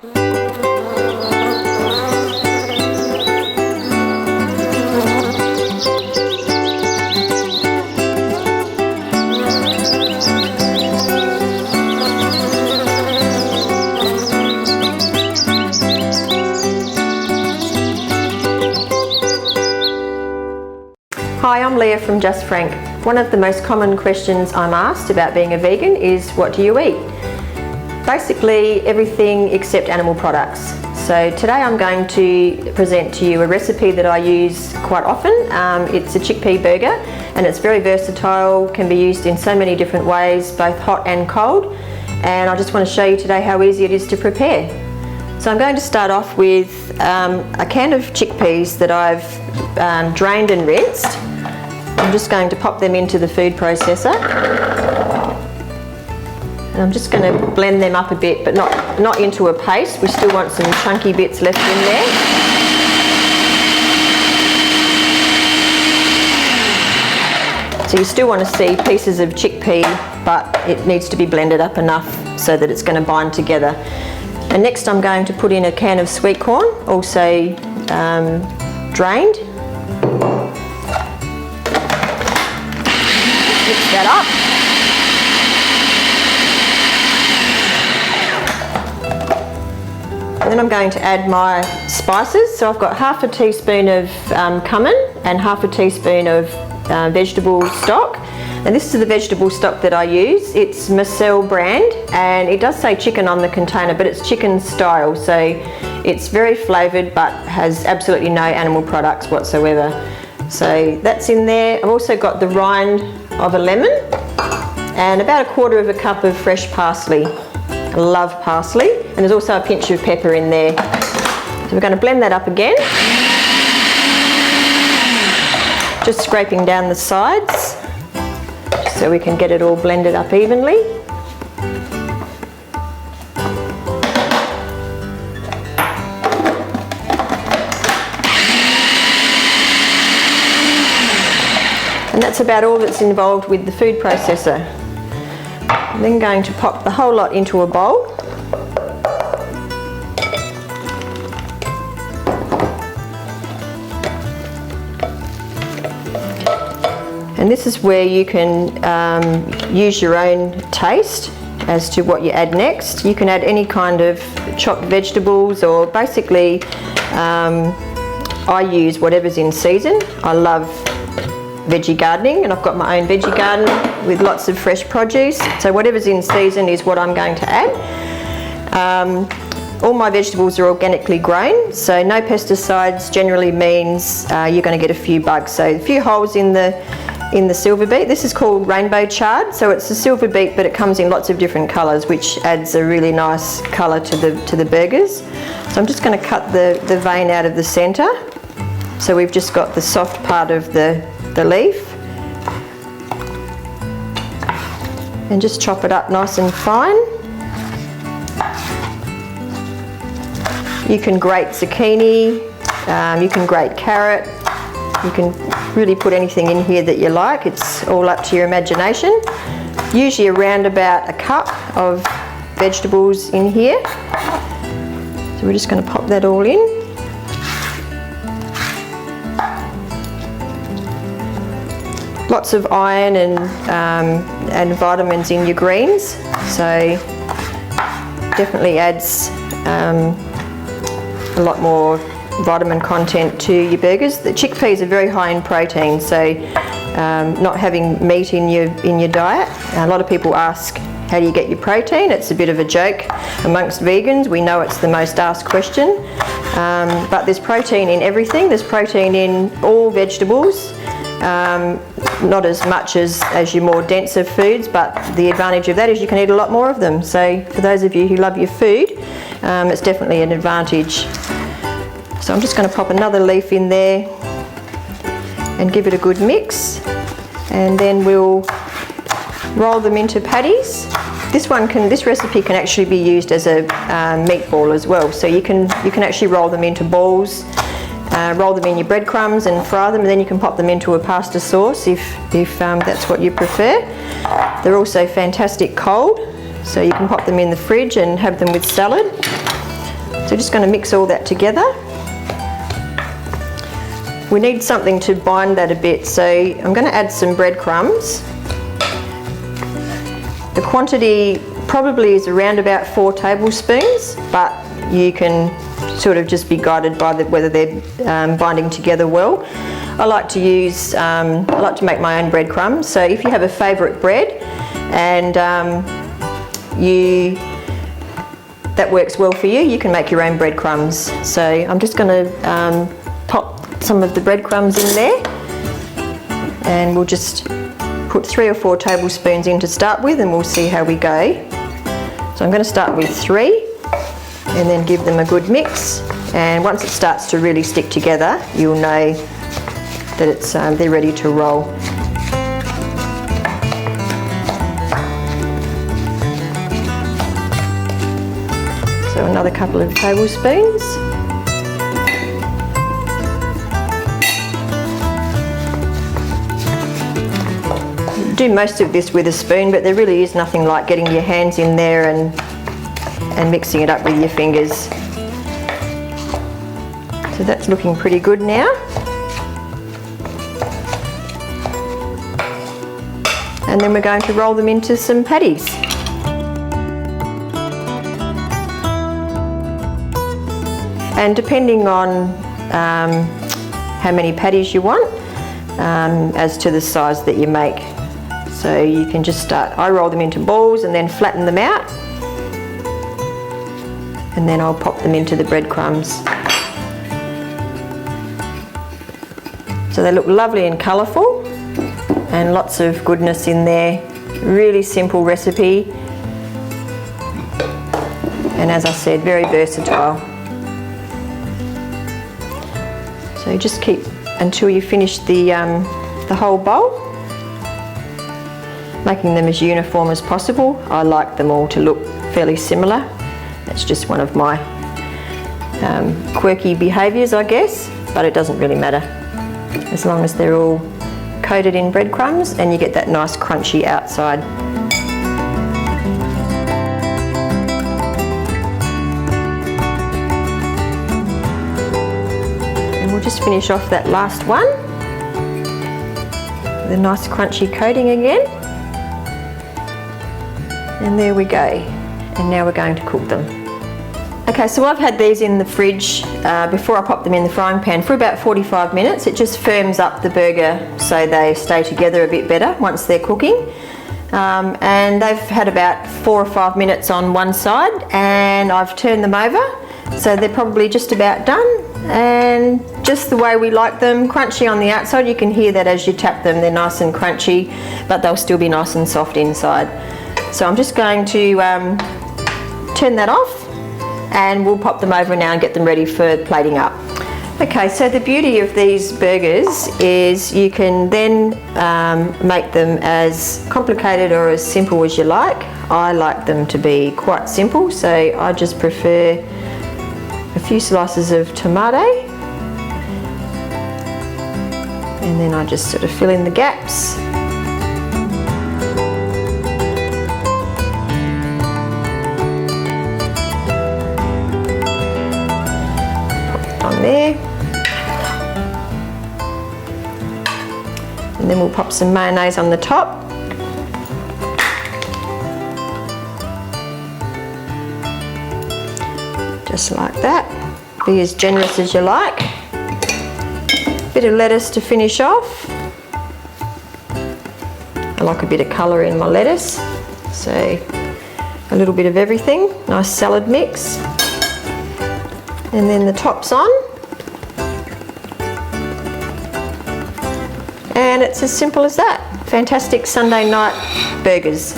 Hi, I'm Leah from Just Frank. One of the most common questions I'm asked about being a vegan is, what do you eat? Basically everything except animal products. So today I'm going to present to you a recipe that I use quite often. It's a chickpea burger and it's very versatile, can be used in so many different ways, both hot and cold. And I just want to show you today how easy it is to prepare. So I'm going to start off with a can of chickpeas that I've drained and rinsed. I'm just going to pop them into the food processor. And I'm just going to blend them up a bit, but not into a paste. We still want some chunky bits left in there. So you still want to see pieces of chickpea, but it needs to be blended up enough so that it's going to bind together. And next I'm going to put in a can of sweet corn, also drained. Mix that up. And then I'm going to add my spices. So I've got half a teaspoon of cumin and half a teaspoon of vegetable stock. And this is the vegetable stock that I use. It's Marcel brand, and it does say chicken on the container, but it's chicken style. So it's very flavoured, but has absolutely no animal products whatsoever. So that's in there. I've also got the rind of a lemon and about 1/4 cup of fresh parsley. I love parsley, and there's also a pinch of pepper in there. So we're going to blend that up again. Just scraping down the sides so we can get it all blended up evenly. And that's about all that's involved with the food processor. I'm then going to pop the whole lot into a bowl. And this is where you can use your own taste as to what you add next. You can add any kind of chopped vegetables, or basically I use whatever's in season. I love veggie gardening, and I've got my own veggie garden with lots of fresh produce, so whatever's in season is what I'm going to add. All my vegetables are organically grown, so no pesticides generally means you're going to get a few bugs. So a few holes in the silver beet. This is called rainbow chard, so it's a silver beet, but it comes in lots of different colours, which adds a really nice colour to the burgers. So I'm just going to cut the vein out of the centre, so we've just got the soft part of the leaf, and just chop it up nice and fine. You can grate zucchini, you can grate carrot, you can really put anything in here that you like. It's all up to your imagination. Usually around about 1 cup of vegetables in here. So we're just going to pop that all in. Lots of iron and vitamins in your greens, so definitely adds a lot more vitamin content to your burgers. The chickpeas are very high in protein, so not having meat in your diet. A lot of people ask, how do you get your protein? It's a bit of a joke amongst vegans. We know it's the most asked question, but there's protein in everything. There's protein in all vegetables. Not as much as your more denser foods, but the advantage of that is you can eat a lot more of them. So for those of you who love your food, it's definitely an advantage. So I'm just going to pop another leaf in there and give it a good mix, and then we'll roll them into patties. This recipe can actually be used as a meatball as well. So you can actually roll them into balls. Roll them in your breadcrumbs and fry them, and then you can pop them into a pasta sauce if that's what you prefer. They're also fantastic cold, so you can pop them in the fridge and have them with salad. So just going to mix all that together. We need something to bind that a bit, so I'm going to add some breadcrumbs. The quantity probably is around about 4 tablespoons, but you can sort of just be guided by whether they're binding together well. I like to make my own breadcrumbs, so if you have a favourite bread and that works well for you, you can make your own breadcrumbs. So I'm just going to pop some of the breadcrumbs in there, and we'll just put 3 or 4 tablespoons in to start with, and we'll see how we go. So I'm going to start with 3 and then give them a good mix, and once it starts to really stick together, you'll know that they're ready to roll. So another couple of tablespoons. Do most of this with a spoon, but there really is nothing like getting your hands in there and mixing it up with your fingers. So that's looking pretty good now. And then we're going to roll them into some patties. And depending on how many patties you want, as to the size that you make. So you can just I roll them into balls and then flatten them out, and then I'll pop them into the breadcrumbs. So they look lovely and colourful, and lots of goodness in there. Really simple recipe, and as I said, very versatile. So just keep until you finish the whole bowl, making them as uniform as possible. I like them all to look fairly similar. That's just one of my quirky behaviours, I guess, but it doesn't really matter, as long as they're all coated in breadcrumbs and you get that nice crunchy outside. And we'll just finish off that last one with a nice crunchy coating again. And there we go. And now we're going to cook them. Okay, so I've had these in the fridge before I pop them in the frying pan for about 45 minutes. It just firms up the burger so they stay together a bit better once they're cooking. And they've had about 4 or 5 minutes on one side, and I've turned them over. So they're probably just about done, and just the way we like them, crunchy on the outside. You can hear that as you tap them, they're nice and crunchy, but they'll still be nice and soft inside. So I'm just going to turn that off, and we'll pop them over now and get them ready for plating up. Okay, so the beauty of these burgers is you can then make them as complicated or as simple as you like. I like them to be quite simple, so I just prefer a few slices of tomato, and then I just sort of fill in the gaps. On there, and then we'll pop some mayonnaise on the top. Just like that. Be as generous as you like. Bit of lettuce to finish off. I like a bit of colour in my lettuce, so a little bit of everything. Nice salad mix. And then the top's on, and it's as simple as that. Fantastic Sunday night burgers.